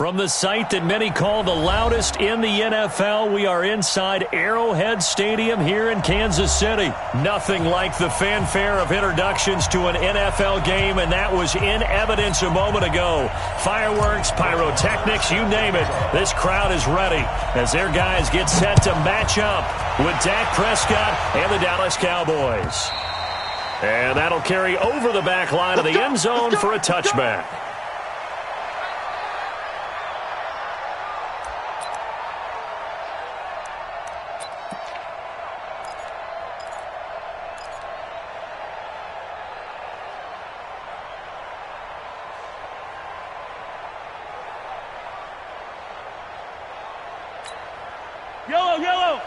From the site that many call the loudest in the NFL, we are inside Arrowhead Stadium here in Kansas City. Nothing like the fanfare of introductions to an NFL game, and that was in evidence a moment ago. Fireworks, pyrotechnics, you name it. This crowd is ready as their guys get set to match up with Dak Prescott and the Dallas Cowboys. And that'll carry over the back line of the end zone for a touchback. Yellow.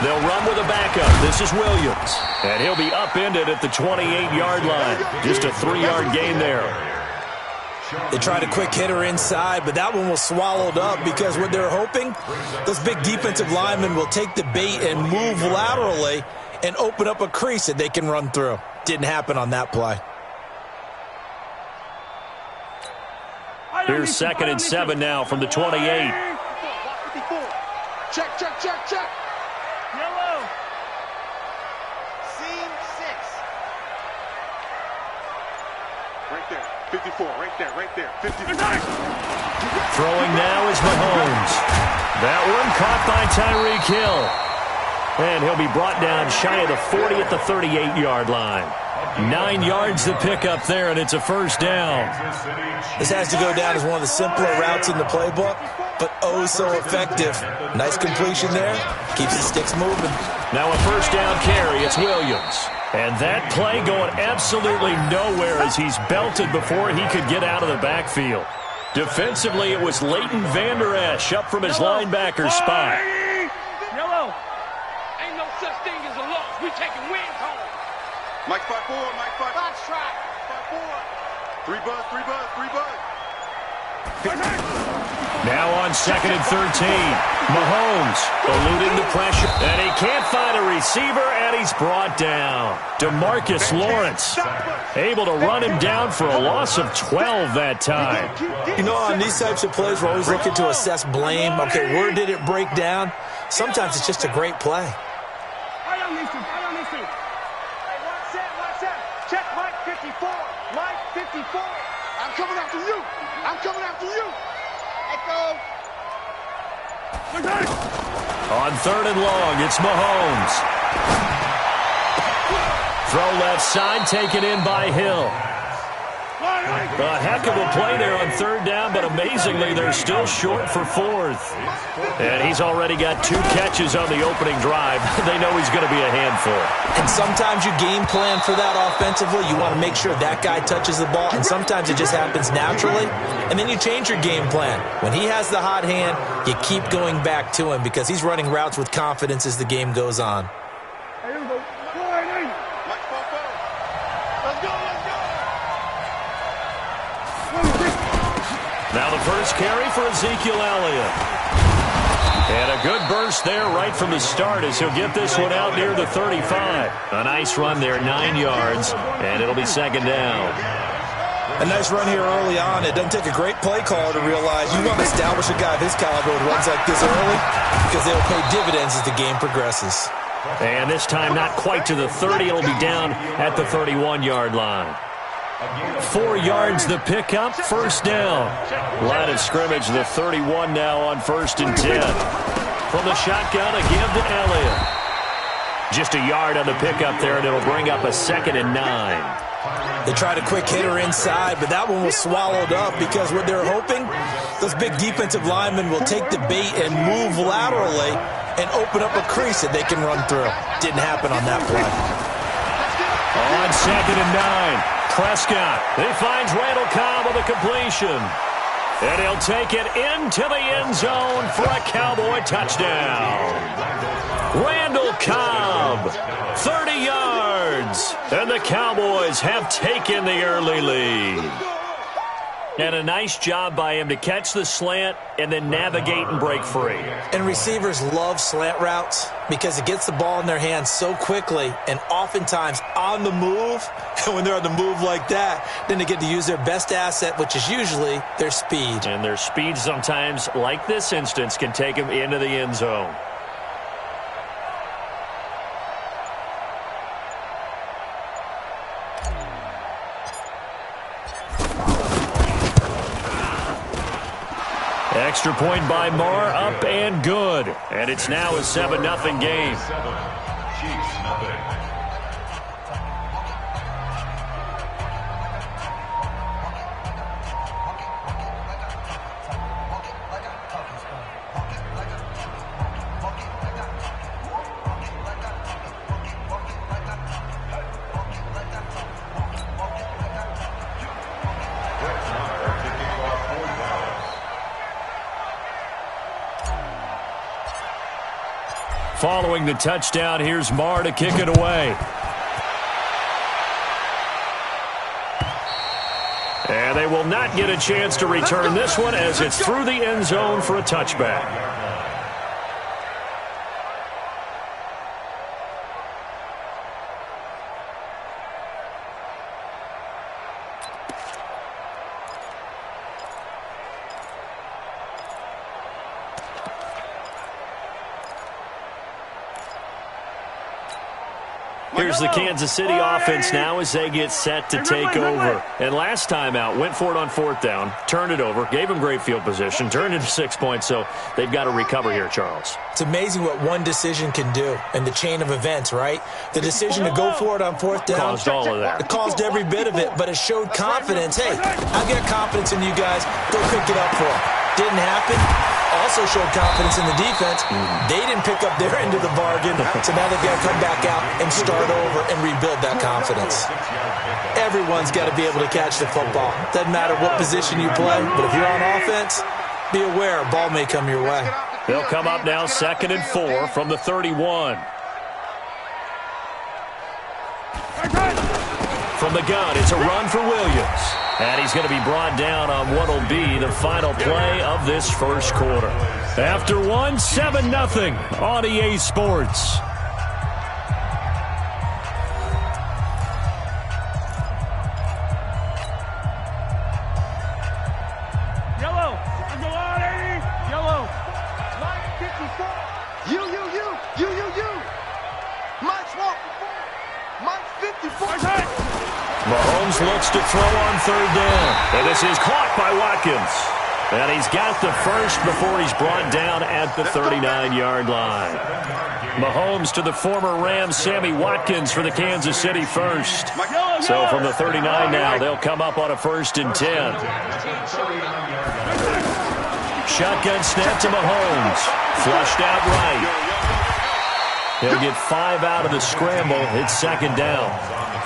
They'll run with a backup. This is Williams. And he'll be upended at the 28-yard line. Just a 3-yard gain there. They tried a quick hitter inside, but that one was swallowed up because what they're hoping, those big defensive linemen will take the bait and move laterally and open up a crease that they can run through. Didn't happen on that play. Here's 2nd and 7 now from the 28. Check. Yellow. Seam 6. Right there. 54. Right there. 54. Throwing now is Mahomes. That one caught by Tyreek Hill. And he'll be brought down shy of the 40 at the 38-yard line. 9 yards to pick up there, and it's a first down. This has to go down as one of the simpler routes in the playbook, but oh so effective. Nice completion there. Keeps the sticks moving. Now a first down carry. It's Williams. And that play going absolutely nowhere as he's belted before he could get out of the backfield. Defensively, it was Leighton Vander Esch up from his linebacker spot. Yellow. Ain't no such thing as a loss. We taking wins home. Mike 5-4. Box track. 5-4. 3 buzz. Now on 2nd and 13. Mahomes eluding the pressure. And he can't find a receiver, and he's brought down. DeMarcus Lawrence able to run him down for a loss of 12 that time. You know, on these types of plays, we're always looking to assess blame. Okay, where did it break down? Sometimes it's just a great play. I don't need to. Hey, watch that. Check Mike 54. Mike 54. I'm coming after you. Echo. On 3rd and long, it's Mahomes. Throw left side, taken in by Hill. A heck of a play there on 3rd down, but amazingly, they're still short for 4th. And he's already got 2 catches on the opening drive. They know he's going to be a handful. And sometimes you game plan for that offensively. You want to make sure that guy touches the ball, and sometimes it just happens naturally. And then you change your game plan. When he has the hot hand, you keep going back to him because he's running routes with confidence as the game goes on. Now the first carry for Ezekiel Elliott. And a good burst there right from the start as he'll get this one out near the 35. A nice run there, 9 yards, and it'll be 2nd down. A nice run here early on. It doesn't take a great play caller to realize you want to establish a guy of his caliber with runs like this early because they'll pay dividends as the game progresses. And this time not quite to the 30. It'll be down at the 31-yard line. 4 yards the pickup, first down. Line of scrimmage, the 31 now on 1st and 10. From the shotgun, a give to Elliott. Just a yard on the pickup there, and it'll bring up a 2nd and 9. They tried a quick hitter inside, but that one was swallowed up because what they're hoping, those big defensive linemen will take the bait and move laterally and open up a crease that they can run through. Didn't happen on that play. On 2nd and 9. Prescott, he finds Randall Cobb with a completion. And he'll take it into the end zone for a Cowboy touchdown. Randall Cobb, 30 yards. And the Cowboys have taken the early lead. And a nice job by him to catch the slant and then navigate and break free. And receivers love slant routes because it gets the ball in their hands so quickly and oftentimes on the move. And when they're on the move like that, then they get to use their best asset, which is usually their speed. And their speed sometimes, like this instance, can take them into the end zone. Extra point by Marr, up and good. And it's now a 7-0 game. Following the touchdown, here's Marr to kick it away. And they will not get a chance to return this one as it's through the end zone for a touchback. Here's the Kansas City offense now as they get set to take over. And last time out, went for it on 4th down, turned it over, gave them great field position, turned it to 6 points, so they've got to recover here, Charles. It's amazing what one decision can do in the chain of events, right? The decision to go for it on 4th down. Caused all of that. It caused every bit of it, but it showed confidence. Hey, I've got confidence in you guys. Go pick it up for them. Didn't happen. Also showed confidence in the defense. They didn't pick up their end of the bargain, so now they've got to come back out and start over and rebuild that confidence. Everyone's got to be able to catch the football. Doesn't matter what position you play, but if you're on offense, be aware a ball may come your way. They'll come up now 2nd and 4 from the 31. From the gun, it's a run for Williams. And he's going to be brought down on what will be the final play of this first quarter. After one, 7-0 on EA Sports. Yellow. Go on, 80. Yellow. Mike 54. You. Mike's 1. Mike's 54. Mahomes looks to throw on 3rd down. And this is caught by Watkins. And he's got the first before he's brought down at the 39-yard line. Mahomes to the former Rams, Sammy Watkins, for the Kansas City first. So from the 39 now, they'll come up on a 1st and 10. Shotgun snap to Mahomes. Flushed out right. He'll get 5 out of the scramble. It's 2nd down.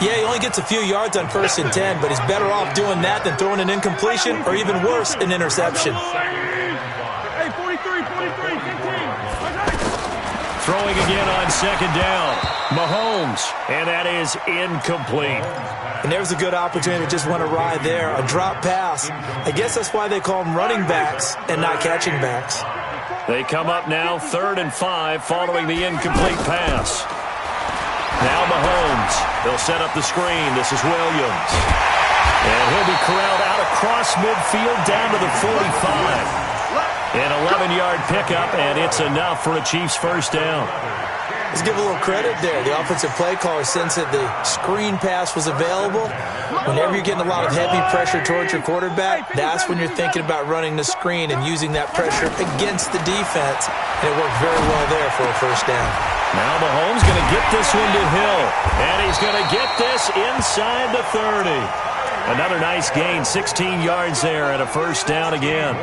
Yeah, he only gets a few yards on 1st and 10, but he's better off doing that than throwing an incompletion or even worse, an interception. Hey, 43, 15. Throwing again on 2nd down. Mahomes, and that is incomplete. And there's a good opportunity to just went awry there. A drop pass. I guess that's why they call them running backs and not catching backs. They come up now 3rd and 5 following the incomplete pass. Now Mahomes. They'll set up the screen. This is Williams. And he'll be corralled out across midfield down to the 45. An 11-yard pickup, and it's enough for a Chiefs first down. Let's give a little credit there. The offensive play caller, since that the screen pass was available, whenever you're getting a lot of heavy pressure towards your quarterback, that's when you're thinking about running the screen and using that pressure against the defense. And it worked very well there for a first down. Now Mahomes going to get this one to Hill. And he's going to get this inside the 30. Another nice gain, 16 yards there, and a first down again.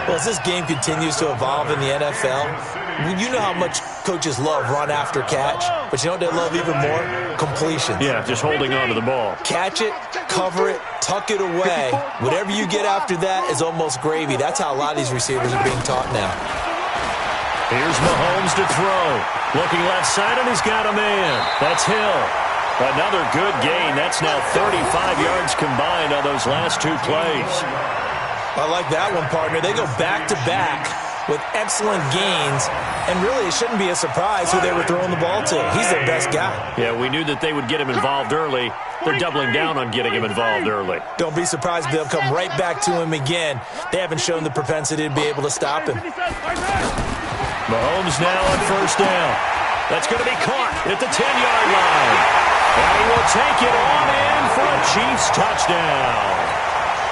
Well, as this game continues to evolve in the NFL, you know how much coaches love run after catch, but you know what they love even more? Completion. Yeah, just holding on to the ball. Catch it, cover it, tuck it away. Whatever you get after that is almost gravy. That's how a lot of these receivers are being taught now. Here's Mahomes to throw. Looking left side, and he's got a man. That's Hill. Another good gain. That's now 35 yards combined on those last two plays. I like that one, partner. They go back-to-back with excellent gains, and really it shouldn't be a surprise who they were throwing the ball to. He's their best guy. Yeah, we knew that they would get him involved early. They're doubling down on getting him involved early. Don't be surprised if they'll come right back to him again. They haven't shown the propensity to be able to stop him. Mahomes now on first down. That's going to be caught at the 10-yard line. And he will take it on in for a Chiefs touchdown.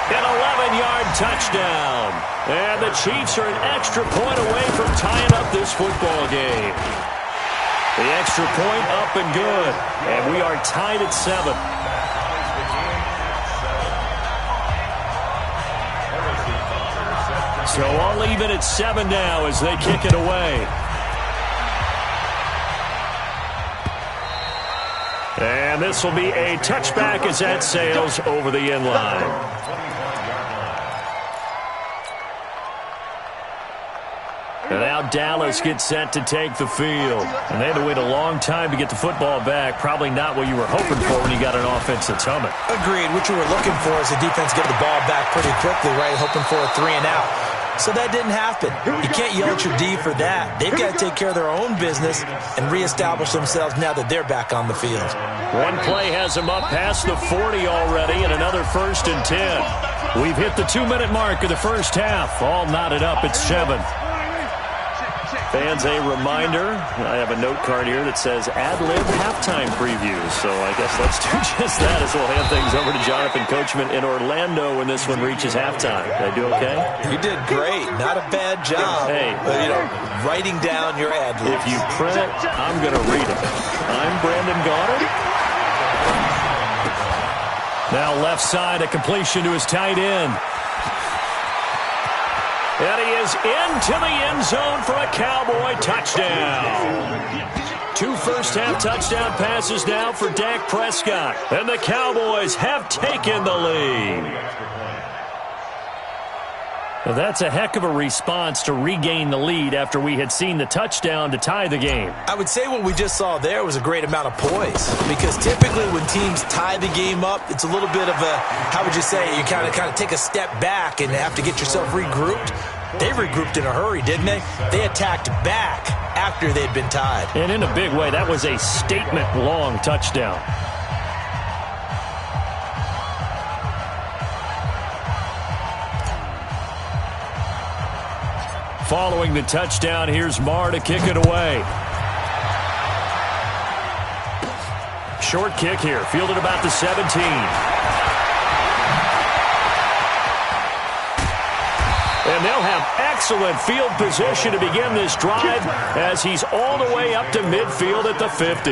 An 11-yard touchdown. And the Chiefs are an extra point away from tying up this football game. The extra point up and good. And we are tied at 7. So all even at 7 now as they kick it away. And this will be a touchback as that sails over the end line. And now Dallas gets set to take the field. And they had to wait a long time to get the football back. Probably not what you were hoping for when you got an offense that's humming. Agreed. What you were looking for is the defense get the ball back pretty quickly, right? Hoping for a 3 and out. So that didn't happen. You can't yell at your D for that. They've got to take care of their own business and reestablish themselves now that they're back on the field. One play has them up past the 40 already, and another 1st and 10. We've hit the 2-minute mark of the first half. All knotted up at 7. Fans, a reminder, I have a note card here that says ad-lib halftime previews. So I guess let's do just that as we'll hand things over to Jonathan Coachman in Orlando when this one reaches halftime. Did I do okay? You did great. Not a bad job. Hey. Writing down your ad-libs. If you print it, I'm going to read it. I'm Brandon Goddard. Now left side, a completion to his tight end. And he is into the end zone for a Cowboy touchdown. 2 first-half touchdown passes now for Dak Prescott. And the Cowboys have taken the lead. Well, that's a heck of a response to regain the lead after we had seen the touchdown to tie the game. I would say what we just saw there was a great amount of poise, because typically when teams tie the game up, it's a little bit of a, how would you say, you kind of take a step back and have to get yourself regrouped. They regrouped in a hurry, didn't they? They attacked back after they'd been tied. And in a big way, that was a statement-long touchdown. Following the touchdown, here's Marr to kick it away. Short kick here, fielded about the 17. And they'll have excellent field position to begin this drive as he's all the way up to midfield at the 50.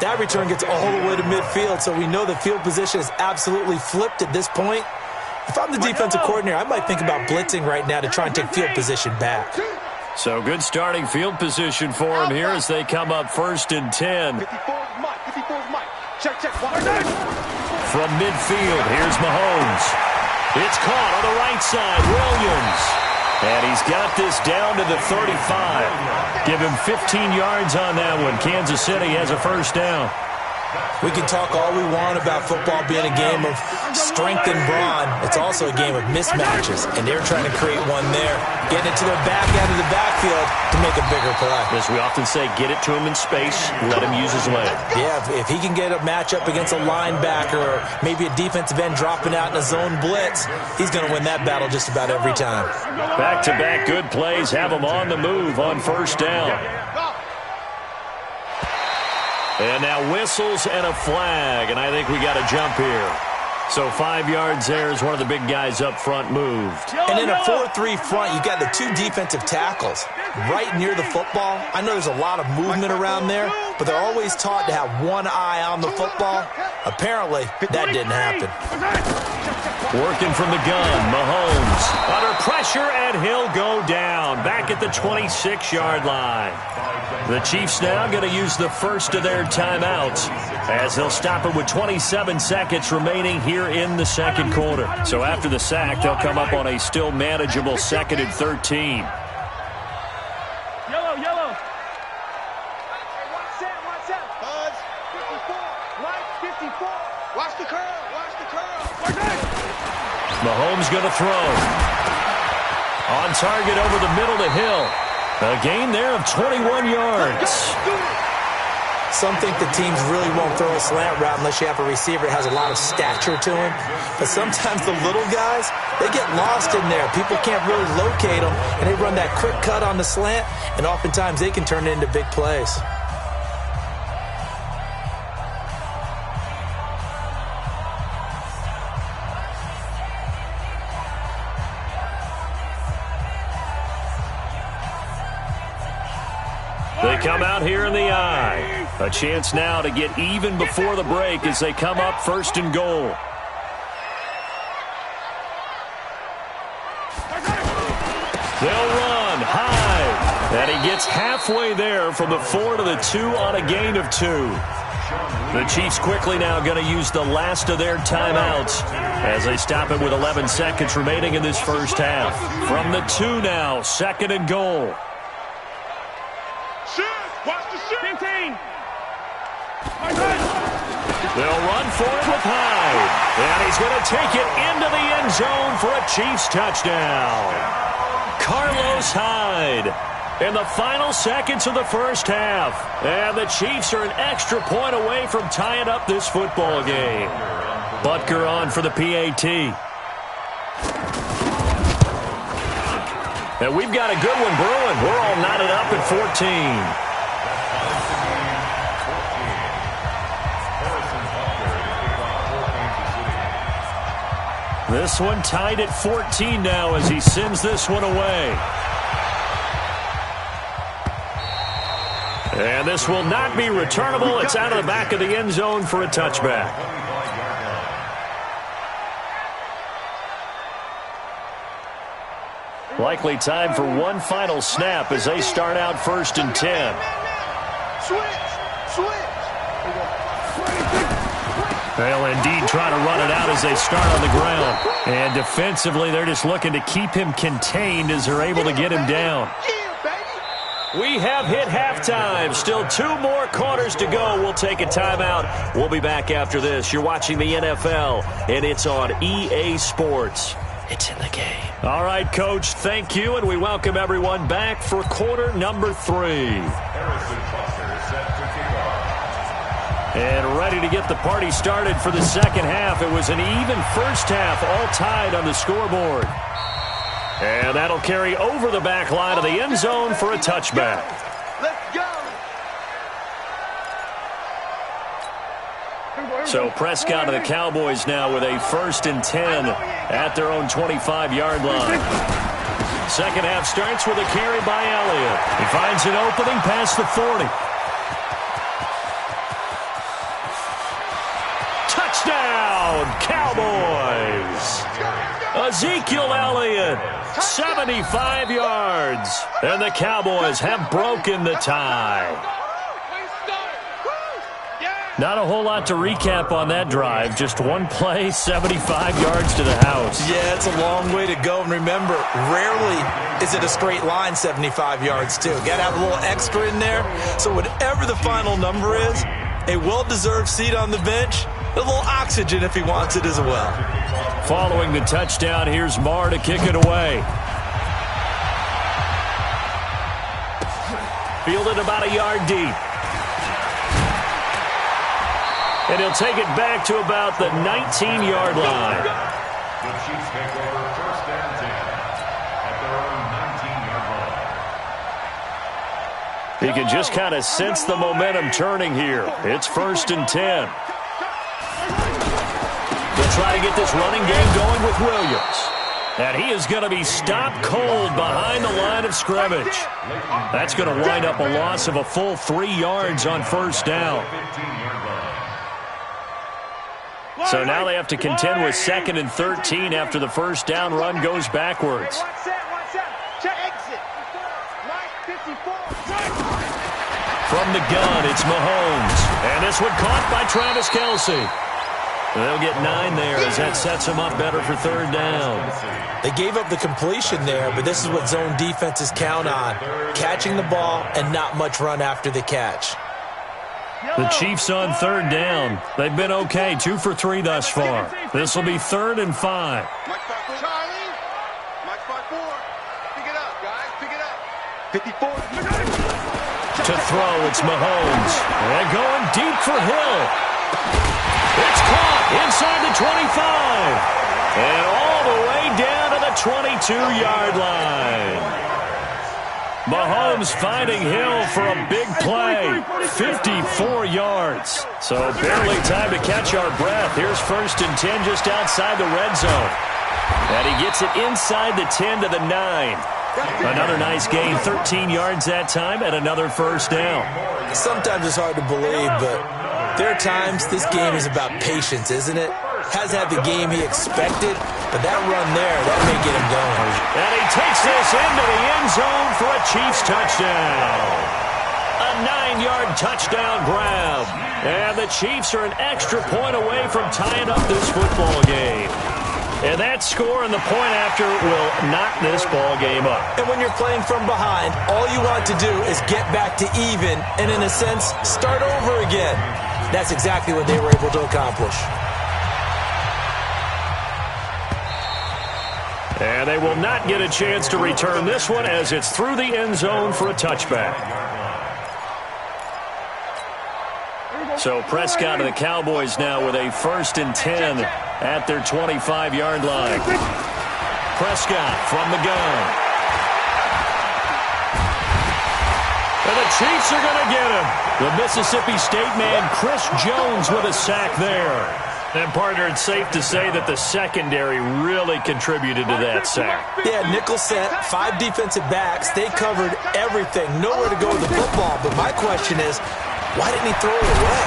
That return gets all the way to midfield, so we know the field position is absolutely flipped at this point. If I'm the defensive coordinator, I might think about blitzing right now to try and take field position back. So good starting field position for him here as they come up 1st and 10. From midfield, here's Mahomes. It's caught on the right side, Williams. And he's got this down to the 35. Give him 15 yards on that one. Kansas City has a first down. We can talk all we want about football being a game of strength and brawn. It's also a game of mismatches, and they're trying to create one there, getting it to their back end of the backfield to make a bigger play. As we often say, get it to him in space, let him use his leg. Yeah, if he can get a matchup against a linebacker or maybe a defensive end dropping out in a zone blitz, he's going to win that battle just about every time. Back-to-back good plays have him on the move on first down. And now whistles and a flag, and I think we got a jump here. So 5 yards there as one of the big guys up front moved. And in a 4-3 front, you got the 2 defensive tackles right near the football. I know there's a lot of movement around there, but they're always taught to have one eye on the football. Apparently, that didn't happen. Working from the gun, Mahomes under pressure, and he'll go down back at the 26-yard line. The Chiefs now going to use the first of their timeouts as they'll stop it with 27 seconds remaining here in the second quarter. So after the sack, they'll come up on a still manageable 2nd and 13. Yellow. Watch that. Buzz. 54. Right. Mahomes going to throw. On target over the middle to Hill. A gain there of 21 yards. Some think the teams really won't throw a slant route unless you have a receiver that has a lot of stature to him. But sometimes the little guys, they get lost in there. People can't really locate them, and they run that quick cut on the slant, and oftentimes they can turn it into big plays. They come out here in the eye. A chance now to get even before the break as they come up first and goal. They'll run high. And he gets halfway there from the 4 to the 2 on a gain of 2. The Chiefs quickly now going to use the last of their timeouts as they stop it with 11 seconds remaining in this first half. From the 2 now, second and goal. They'll run for it with Hyde. And he's going to take it into the end zone for a Chiefs touchdown. Carlos Hyde in the final seconds of the first half. And the Chiefs are an extra point away from tying up this football game. Butker on for the PAT. And we've got a good one brewing. We're all knotted up at 14. This one tied at 14 now as he sends this one away. And this will not be returnable. It's out of the back of the end zone for a touchback. Likely time for one final snap as they start out first and 10. They'll indeed try to run it out as they start on the ground. And defensively, they're just looking to keep him contained as they're able to get him down. We have hit halftime. Still 2 more quarters to go. We'll take a timeout. We'll be back after this. You're watching the NFL, and it's on EA Sports. It's in the game. All right, Coach, thank you, and we welcome everyone back for quarter number 3. And ready to get the party started for the second half. It was an even first half, all tied on the scoreboard. And that'll carry over the back line of the end zone for a touchback. Let's go. So Prescott and the Cowboys now with a first and 10 at their own 25-yard line. Second half starts with a carry by Elliott. He finds an opening past the 40. Touchdown, Cowboys! Ezekiel Elliott, 75 yards. And the Cowboys have broken the tie. Not a whole lot to recap on that drive. Just one play, 75 yards to the house. Yeah, it's a long way to go. And remember, rarely is it a straight line 75 yards, too. Got to have a little extra in there. So whatever the final number is, a well-deserved seat on the bench, a little oxygen if he wants it as well. Following the touchdown, here's Marr to kick it away. Fielded about a yard deep. And he'll take it back to about the 19-yard line. The Chiefs take over first and 10 at their own 19-yard line. He can just kind of sense the momentum turning here. It's first and 10. They'll try to get this running game going with Williams. And he is going to be stopped cold behind the line of scrimmage. That's going to wind up a loss of a full 3 yards on first down. So now they have to contend with second and 13 after the first down run goes backwards. From the gun, it's Mahomes. And this one caught by Travis Kelce. They'll get 9 there as that sets them up better for third down. They gave up the completion there, but this is what zone defenses count on. Catching the ball and not much run after the catch. The Chiefs on third down. They've been okay, 2 for 3 thus far. This will be 3rd and 5. Charlie. Mike 5-4. Pick it up, guys. Pick it up. 54. To throw, it's Mahomes. They're going deep for Hill. It's caught inside the 25. And all the way down to the 22-yard line. Mahomes finding Hill for a big play. 54 yards. So barely time to catch our breath. Here's 1st and 10 just outside the red zone. And he gets it inside the 10 to the 9. Another nice gain, 13 yards that time, and another 1st down. Sometimes it's hard to believe, but there are times this game is about patience, isn't it? Hasn't had the game he expected, but that run there, that may get him going. And he takes this into the end zone for a Chiefs touchdown. A 9-yard touchdown grab. And the Chiefs are an extra point away from tying up this football game. And that score and the point after will knock this ball game up. And when you're playing from behind, all you want to do is get back to even and, in a sense, start over again. That's exactly what they were able to accomplish. And they will not get a chance to return this one as it's through the end zone for a touchback. So Prescott and the Cowboys now with a 1st and 10 at their 25-yard line. Prescott from the gun. And the Chiefs are going to get him. The Mississippi State man, Chris Jones, with a sack there. And, partner, it's safe to say that the secondary really contributed to that sack. Yeah, nickel set, 5 defensive backs. They covered everything. Nowhere to go with the football. But my question is, why didn't he throw it away?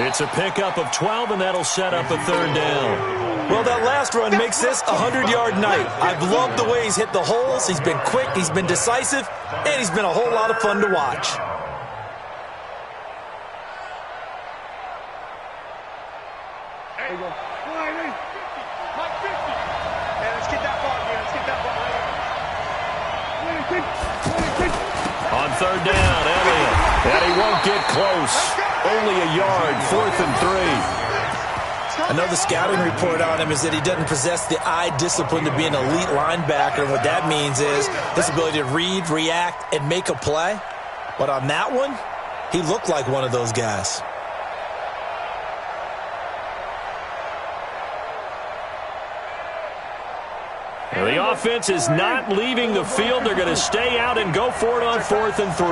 It's a pickup of 12, and that'll set up a 3rd down. Well, that last run makes this a 100-yard night. I've loved the way he's hit the holes. He's been quick, he's been decisive, and he's been a whole lot of fun to watch. On 3rd down, Elliott. And he won't get close. Only a yard, 4th and 3. I know the scouting report on him is that he doesn't possess the eye discipline to be an elite linebacker. What that means is his ability to read, react, and make a play. But on that one, he looked like one of those guys. The offense is not leaving the field. They're going to stay out and go for it on 4th and 3.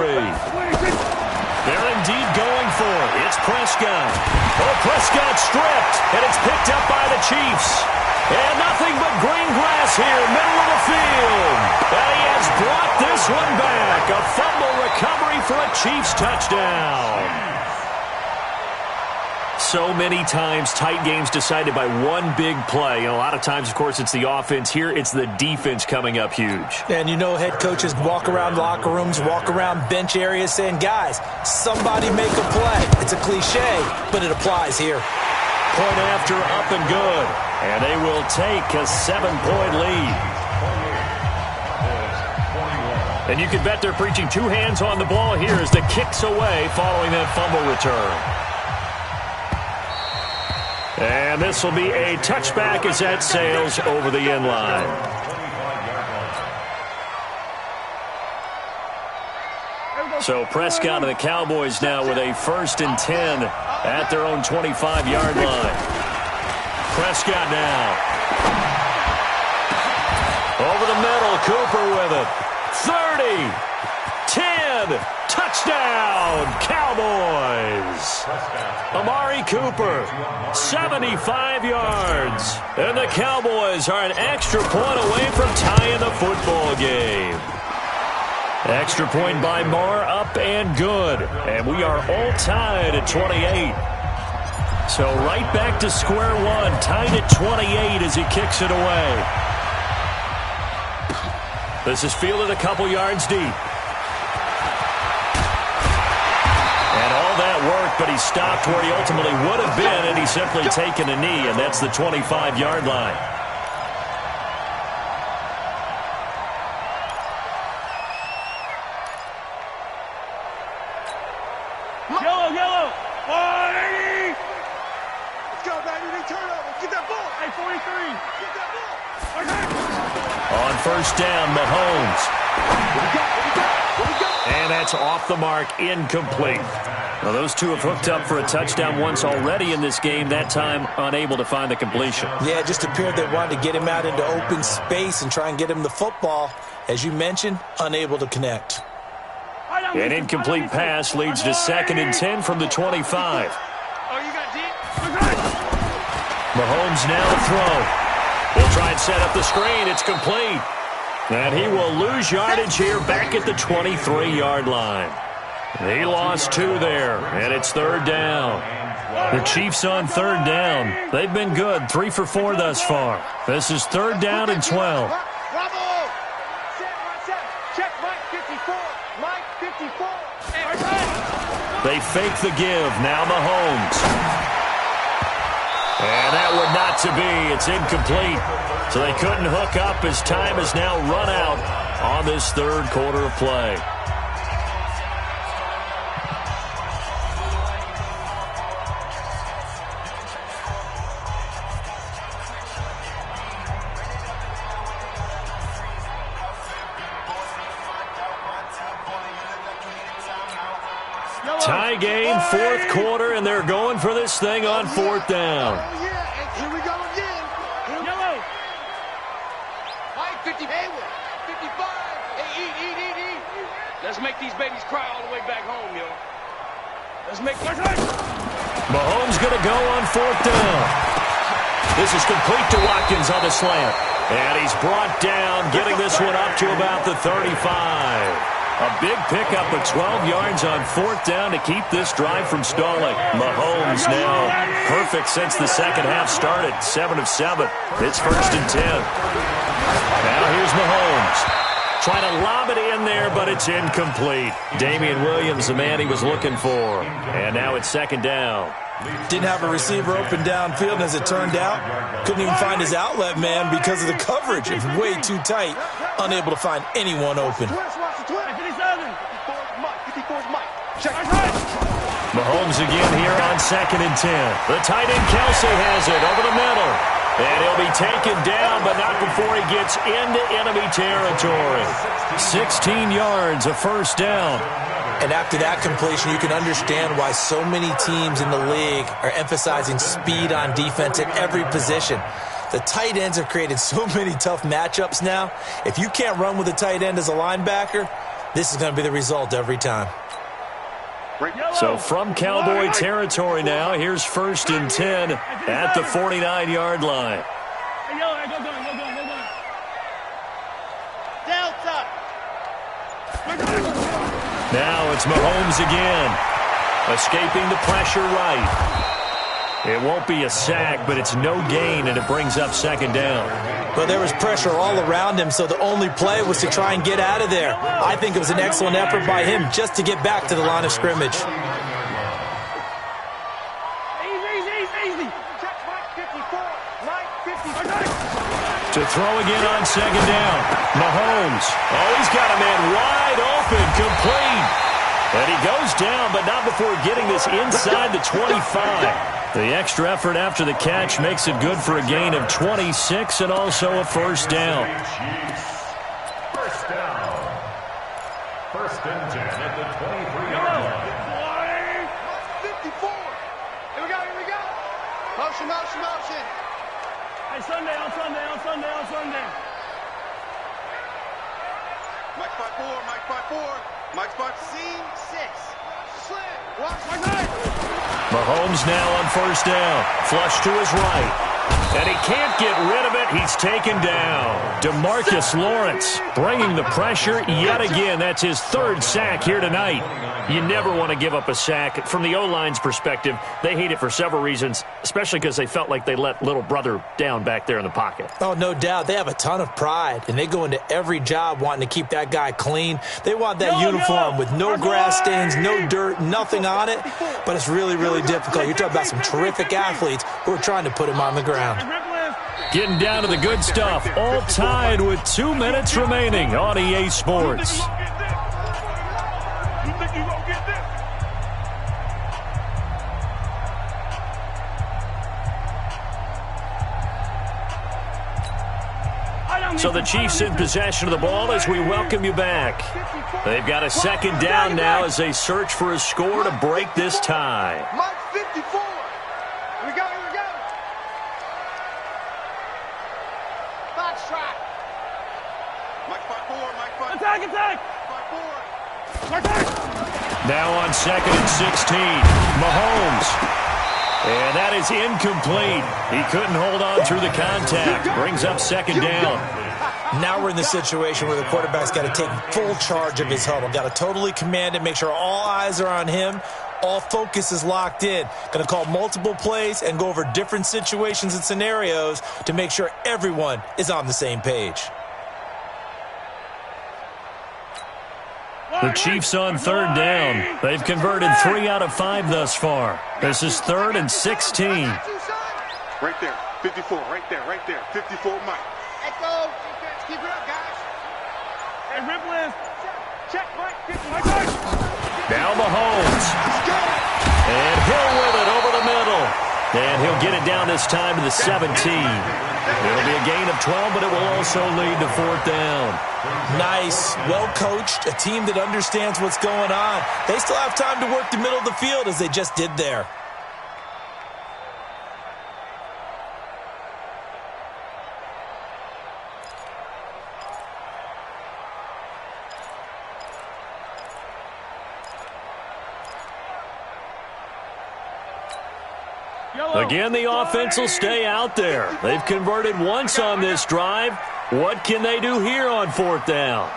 They're indeed going for it. It's Prescott. Oh, Prescott stripped, and it's picked up by the Chiefs. And nothing but green grass here, middle of the field. And he has brought this one back. A fumble recovery for a Chiefs touchdown. So many times, tight games decided by one big play. And a lot of times, of course, it's the offense. Here, it's the defense coming up huge. And you know head coaches walk around locker rooms, walk around bench areas saying, guys, somebody make a play. It's a cliche, but it applies here. Point after, up and good. And they will take a 7-point lead. And you can bet they're preaching 2 hands on the ball here as the kick's away following that fumble return. And this will be a touchback as that sails over the end line. So Prescott and the Cowboys now with a 1st and 10 at their own 25-yard line. Prescott now. Over the middle, Cooper with it. 30, 10, touchdown, Cowboys. Amari Cooper, 75 yards. And the Cowboys are an extra point away from tying the football game. Extra point by Marr, up and good. And we are all tied at 28. So right back to square one, tied at 28 as he kicks it away. This is fielded a couple yards deep. That worked, but he stopped where he ultimately would have been, and he's simply taken a knee, and that's the 25-yard line. On first down, Mahomes. And that's off the mark, incomplete. Well, those two have hooked up for a touchdown once already in this game, that time unable to find the completion. Yeah, it just appeared they wanted to get him out into open space and try and get him the football. As you mentioned, unable to connect. An incomplete pass leads to 2nd and 10 from the 25. Mahomes now throw. He'll try and set up the screen. It's complete. And he will lose yardage here back at the 23-yard line. He lost 2 there, and it's 3rd down. The Chiefs on 3rd down. They've been good, 3 for 4 thus far. This is 3rd down and 12. They fake the give. Now Mahomes. And that would not to be. It's incomplete. So they couldn't hook up as time has now run out on this 3rd quarter of play. Tie game, 4th quarter, and they're going for this thing on 4th down. Here we go again. Yellow. Mike, 50, 55. Hey, eat. Let's make these babies cry all the way back home, yo. Let's make it. Mahomes going to go on 4th down. This is complete to Watkins on the slant. And he's brought down, getting this one up to about the 35. A big pickup of 12 yards on 4th down to keep this drive from stalling. Mahomes now perfect since the second half started. 7 of 7. It's 1st and 10. Now here's Mahomes. Trying to lob it in there, but it's incomplete. Damian Williams, the man he was looking for. And now it's 2nd down. Didn't have a receiver open downfield, and as it turned out, couldn't even find his outlet man because of the coverage. It's way too tight, unable to find anyone open. Mahomes again here on 2nd and 10. The tight end Kelsey has it over the middle. And he'll be taken down, but not before he gets into enemy territory. 16 yards, a 1st down. And after that completion, you can understand why so many teams in the league are emphasizing speed on defense at every position. The tight ends have created so many tough matchups now. If you can't run with a tight end as a linebacker, this is going to be the result every time. So from Cowboy territory now, here's 1st and 10 at the 49-yard line. Delta. Now it's Mahomes again, escaping the pressure right. It won't be a sack, but it's no gain, and it brings up 2nd down. But there was pressure all around him, so the only play was to try and get out of there. I think it was an excellent effort by him just to get back to the line of scrimmage. Easy. Check Mike 54. Mike 54. To throw again on 2nd down. Mahomes. Oh, he's got a man wide open, complete. And he goes down, but not before getting this inside the 25. The extra effort after the catch makes it good for a gain of 26 and also a 1st down. First down. 1st and 10 at the 23-yard line. 54. Here we go. Motion. Hey, Sunday. Mike 5-4. Mike 5. Seam 6. Slant. Watch my night. Mahomes now on 1st down. Flush to his right. And he can't get rid of it. He's taken down. DeMarcus Lawrence bringing the pressure yet again. That's his 3rd sack here tonight. You never want to give up a sack. From the O-line's perspective, they hate it for several reasons, especially because they felt like they let little brother down back there in the pocket. Oh, no doubt. They have a ton of pride, and they go into every job wanting to keep that guy clean. They want that uniform with no grass stains, no dirt, nothing on it. But it's really, really difficult. You're talking about some terrific athletes who are trying to put him on the ground. Getting down to the good stuff. All tied with 2 minutes remaining on EA Sports. So the Chiefs in possession of the ball as we welcome you back. They've got a second down now as they search for a score to break this tie. Mike 54. Here we go. Box track. Mike 5-4. Attack! 5-4. Now on 2nd and 16, Mahomes. And that is incomplete. He couldn't hold on through the contact. Brings up second down. Now we're in the situation where the quarterback's got to take full charge of his huddle. Got to totally command it, make sure all eyes are on him. All focus is locked in. Going to call multiple plays and go over different situations and scenarios to make sure everyone is on the same page. The Chiefs on third down. They've converted 3 out of 5 thus far. This is 3rd and 16. Right there. 54. Right there. 54 Mike. Echo. Keep it up, guys. Hey, Ripley. Check, Mike. Now Mahomes. And Hill with it over the middle. And he'll get it down this time to the 17. It'll be a gain of 12, but it will also lead to 4th down. Nice, well-coached, a team that understands what's going on. They still have time to work the middle of the field as they just did there. Again, the offense will stay out there. They've converted once on this drive. What can they do here on 4th down?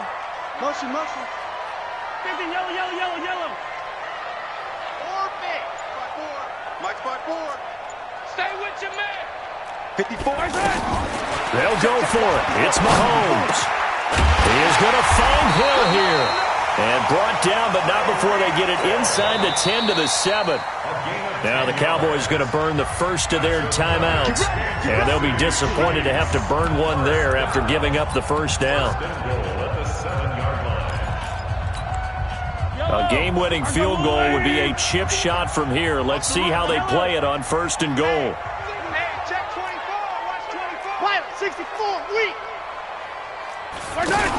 Motion. 50, yellow. Orbit. 5-4. Mike 5-4. Stay with your man. 54. They'll go for it. It's Mahomes. He is going to find Hill here. And brought down, but not before they get it inside the 10 to the 7. Now the Cowboys going to burn the first of their timeouts. And they'll be disappointed to have to burn one there after giving up the first down. A game-winning field goal would be a chip shot from here. Let's see how they play it on 1st and goal. Check 24. Watch 24. Pilot 64. Weak. We're done.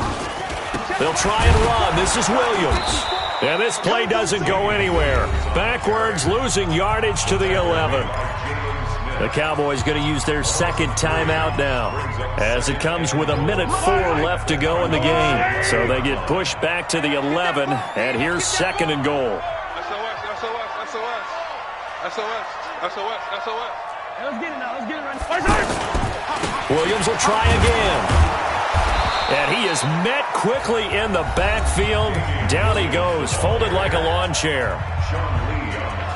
They'll try and run. This is Williams. And this play doesn't go anywhere. Backwards, losing yardage to the 11. The Cowboys going to use their second timeout now, as it comes with 1:04 left to go in the game. So they get pushed back to the 11, and here's 2nd and goal. Let's get it now. Let's get it right. Williams will try again. And he is met quickly in the backfield. Down he goes, folded like a lawn chair.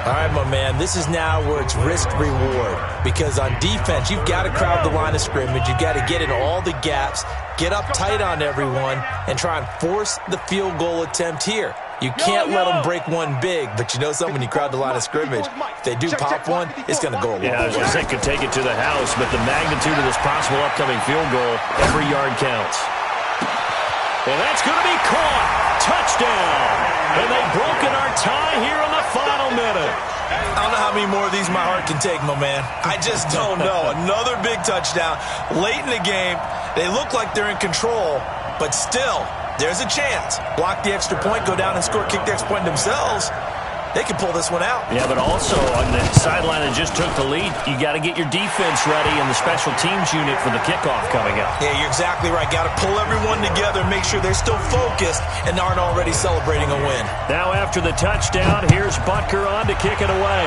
All right, my man, this is now where it's risk-reward. Because on defense, you've got to crowd the line of scrimmage. You've got to get in all the gaps, get up tight on everyone, and try and force the field goal attempt here. You can't let them break one big, but you know something, when you crowd the line of scrimmage, if they do pop one, it's going to go a long way. Yeah, I was going to say could take it to the house, but the magnitude of this possible upcoming field goal, every yard counts. And that's going to be caught. Touchdown. And they've broken our tie here in the final minute. I don't know how many more of these my heart can take, my man. I just don't know. Another big touchdown. Late in the game, they look like they're in control, but still, there's a chance. Block the extra point, go down and score, kick the extra point themselves. They can pull this one out. Yeah, but also on the sideline that just took the lead, you got to get your defense ready and the special teams unit for the kickoff coming up. Yeah, you're exactly right. Got to pull everyone together, make sure they're still focused and aren't already celebrating a win. Now after the touchdown, here's Butker on to kick it away.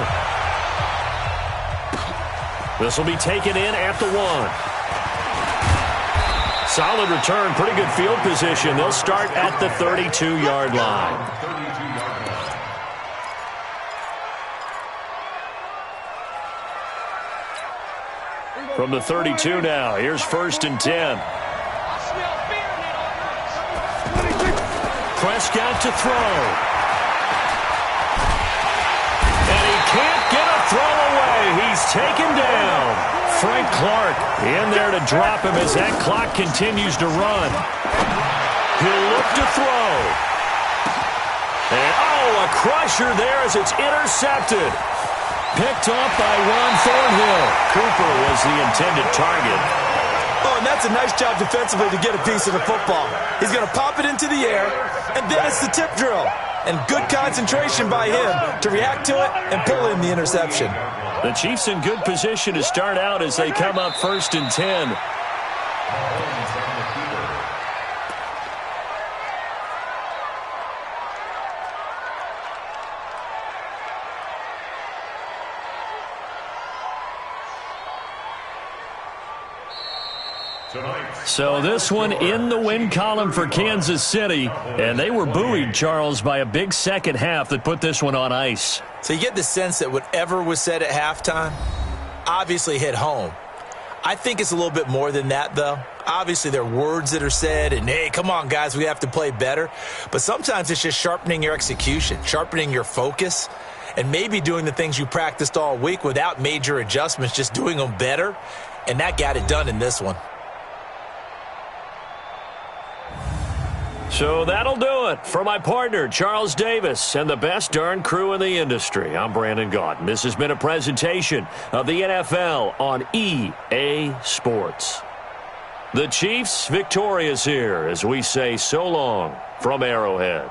This will be taken in at the 1. Solid return, pretty good field position. They'll start at the 32-yard line. From the 32 now, here's 1st and 10. Prescott to throw. And he can't get a throw away. He's taken down. Frank Clark in there to drop him as that clock continues to run. He'll look to throw. And, a crusher there as it's intercepted. Picked off by Ron Thornhill. Cooper was the intended target. Oh, and that's a nice job defensively to get a piece of the football. He's going to pop it into the air, and then it's the tip drill. And good concentration by him to react to it and pull in the interception. The Chiefs in good position to start out as they come up 1st and 10. So this one in the win column for Kansas City, and they were buoyed, Charles, by a big second half that put this one on ice. So you get the sense that whatever was said at halftime obviously hit home. I think it's a little bit more than that, though. Obviously, there are words that are said, and, hey, come on, guys, we have to play better. But sometimes it's just sharpening your execution, sharpening your focus, and maybe doing the things you practiced all week without major adjustments, just doing them better. And that got it done in this one. So that'll do it for my partner, Charles Davis, and the best darn crew in the industry. I'm Brandon Gaudin. This has been a presentation of the NFL on EA Sports. The Chiefs victorious here as we say so long from Arrowhead.